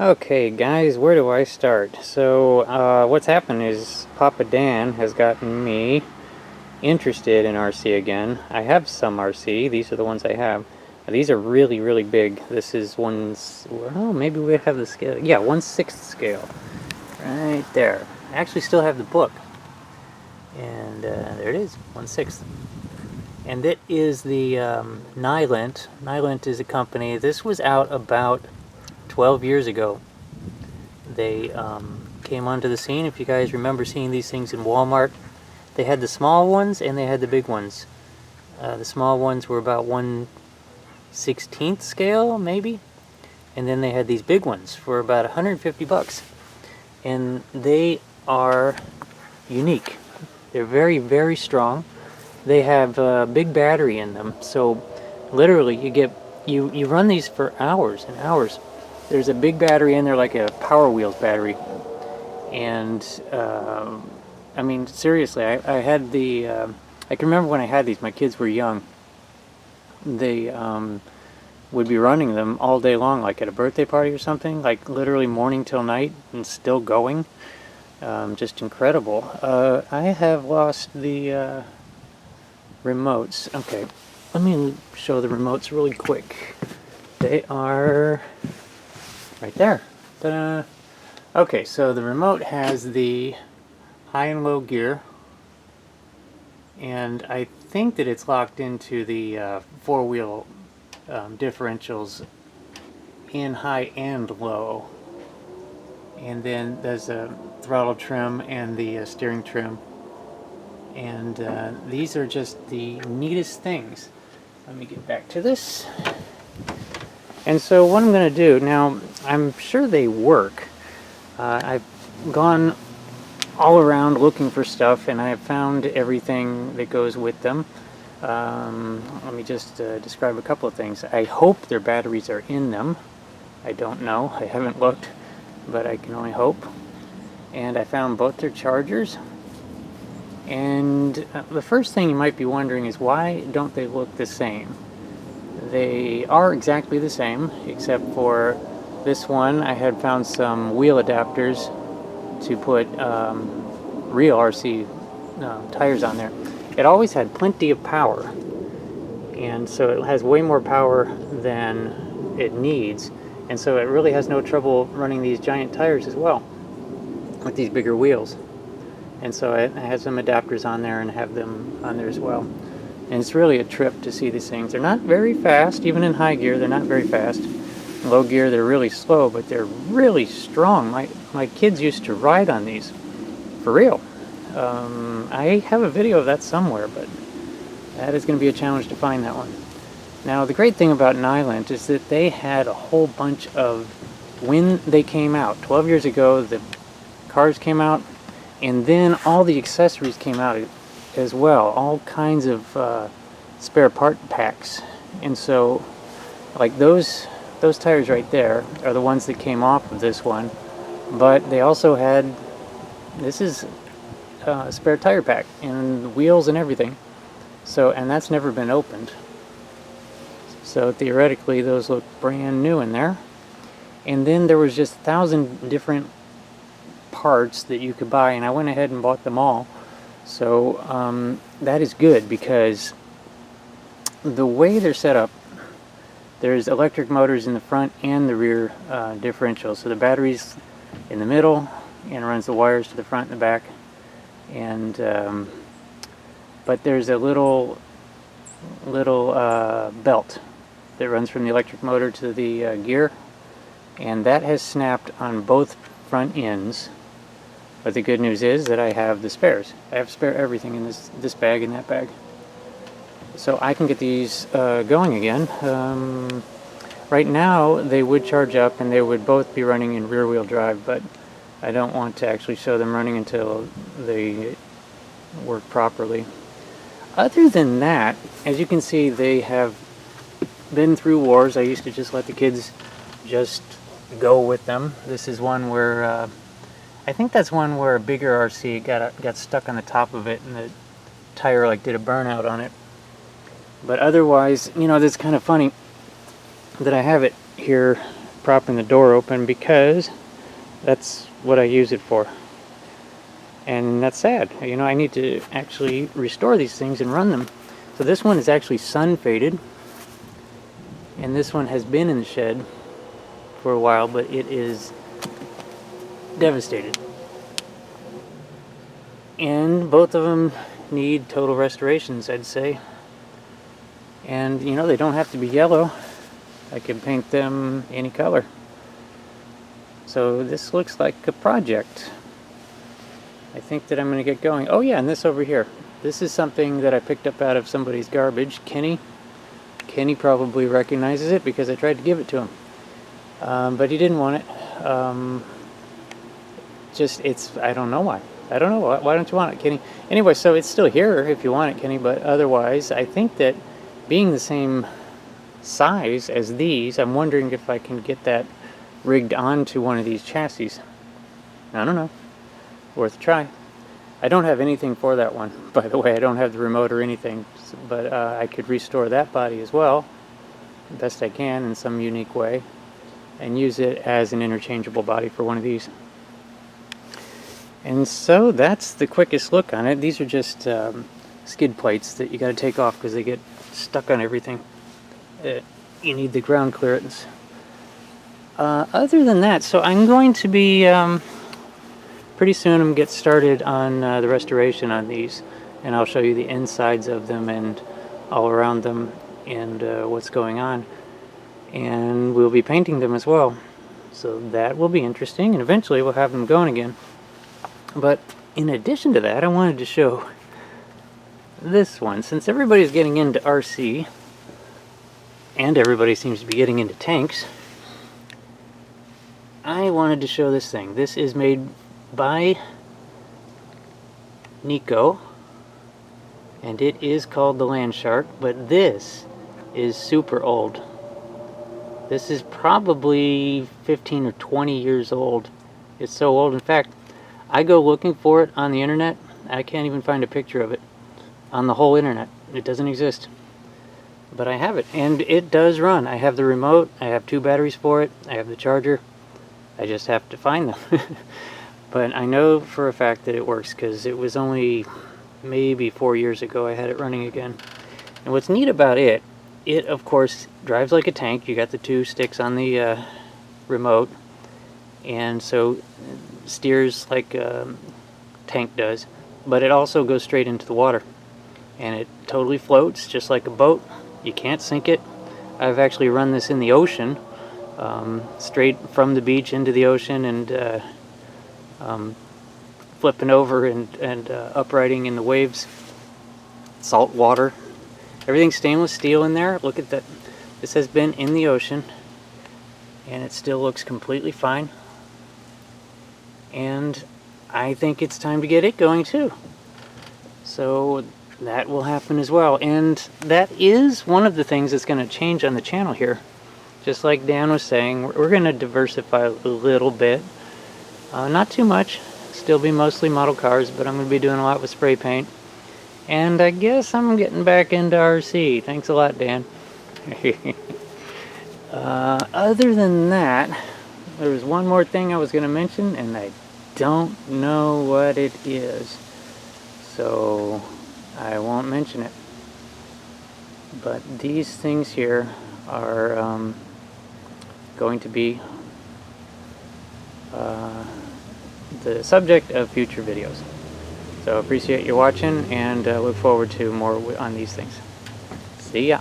Okay, guys, where do I start? So, what's happened is Papa Dan has gotten me interested in RC again. I have some RC. These are the ones I have. These are really, really big. This is well, maybe we have the scale. Yeah, 1/6 scale. Right there. I actually still have the book. And there it is, 1/6. And it is the Nylint. Nylint is a company. This was out about 12 years ago. They came onto the scene. If you guys remember seeing these things in Walmart, they had the small ones and they had the big ones. The small ones were about 1/16 scale, maybe, and then they had these big ones for about 150 bucks. And they are unique. They're very, very strong. They have a big battery in them, so literally you run these for hours and hours. There's a big battery in there, like a Power Wheels battery, and I mean, seriously, I had the I can remember when I had these. My kids were young. They would be running them all day long, like at a birthday party or something, like literally morning till night, and still going. Just incredible. I have lost the remotes. Okay, let me show the remotes really quick. They are right there. Ta-da! Okay, so the remote has the high and low gear, and I think that it's locked into the four-wheel differentials in high and low. And then there's a throttle trim and the steering trim. And these are just the neatest things. Let me get back to this. And so what I'm going to do, now I'm sure they work. I've gone all around looking for stuff and I have found everything that goes with them. Let me just describe a couple of things. I hope their batteries are in them. I don't know. I haven't looked, but I can only hope. And I found both their chargers. And the first thing you might be wondering is, why don't they look the same? They are exactly the same, except for this one. I had found some wheel adapters to put real RC tires on there. It always had plenty of power, and so it has way more power than it needs, and so it really has no trouble running these giant tires as well with these bigger wheels. And so I had some adapters on there and have them on there as well. And it's really a trip to see these things. They're not very fast, even in high gear, they're not very fast. In low gear, they're really slow, but they're really strong. My kids used to ride on these, for real. I have a video of that somewhere, but that is going to be a challenge to find that one. Now, the great thing about Nylint is that they had a whole bunch of, when they came out, 12 years ago, the cars came out, and then all the accessories came out as well, all kinds of spare part packs. And so, like those tires right there are the ones that came off of this one, but they also had, this is a spare tire pack and wheels and everything. So, and that's never been opened. So theoretically those look brand new in there. And then there was just 1,000 different parts that you could buy, and I went ahead and bought them all. So that is good, because the way they're set up, there's electric motors in the front and the rear differential. So the battery's in the middle and runs the wires to the front and the back. And but there's a little belt that runs from the electric motor to the gear, and that has snapped on both front ends. But the good news is that I have the spares. I have spare everything in this bag and that bag. So I can get these going again. Right now they would charge up and they would both be running in rear-wheel drive, but I don't want to actually show them running until they work properly. Other than that, as you can see, they have been through wars. I used to just let the kids just go with them. This is one where I think that's one where a bigger RC got stuck on the top of it and the tire like did a burnout on it. But otherwise, you know, it's kind of funny that I have it here propping the door open because that's what I use it for. And that's sad. You know, I need to actually restore these things and run them. So this one is actually sun faded, and this one has been in the shed for a while, but it is devastated. And both of them need total restorations, I'd say. And you know, they don't have to be yellow. I can paint them any color. So this looks like a project. I think that I'm going to get going. Oh yeah, and this over here. This is something that I picked up out of somebody's garbage. Kenny probably recognizes it because I tried to give it to him. But he didn't want it. I don't know why. I don't know why don't you want it, Kenny? Anyway, so it's still here if you want it, Kenny, but otherwise I think that being the same size as these, I'm wondering if I can get that rigged onto one of these chassis. I don't know. Worth a try. I don't have anything for that one, by the way. I don't have the remote or anything, but I could restore that body as well, best I can in some unique way, and use it as an interchangeable body for one of these. And so that's the quickest look on it. These are just skid plates that you got to take off because they get stuck on everything. You need the ground clearance. Other than that, so I'm going to be pretty soon I'm going to get started on the restoration on these, and I'll show you the insides of them and all around them and what's going on, and we'll be painting them as well, so that will be interesting, and eventually we'll have them going again. But in addition to that, I wanted to show this one. Since everybody's getting into RC and everybody seems to be getting into tanks, I wanted to show this thing. This is made by Nico, and it is called the Land Shark, but this is super old. This is probably 15 or 20 years old. It's so old. In fact, I go looking for it on the internet. I can't even find a picture of it on the whole internet. It doesn't exist. But I have it, and it does run. I have the remote, I have 2 batteries for it, I have the charger. I just have to find them. But I know for a fact that it works because it was only maybe 4 years ago I had it running again. And what's neat about it of course drives like a tank. You got the 2 sticks on the remote, and so steers like a tank does, but it also goes straight into the water, and it totally floats just like a boat. You can't sink it. I've actually run this in the ocean, straight from the beach into the ocean, and flipping over and uprighting in the waves. Salt water. Everything's stainless steel in there. Look at that. This has been in the ocean, and it still looks completely fine. And I think it's time to get it going too. So that will happen as well. And that is one of the things that's going to change on the channel here. Just like Dan was saying, we're going to diversify a little bit. Not too much. Still be mostly model cars, but I'm going to be doing a lot with spray paint. And I guess I'm getting back into RC. Thanks a lot, Dan. Other than that, there was one more thing I was going to mention, and I don't know what it is. So I won't mention it. But these things here are going to be the subject of future videos. So appreciate you watching, and look forward to more on these things. See ya!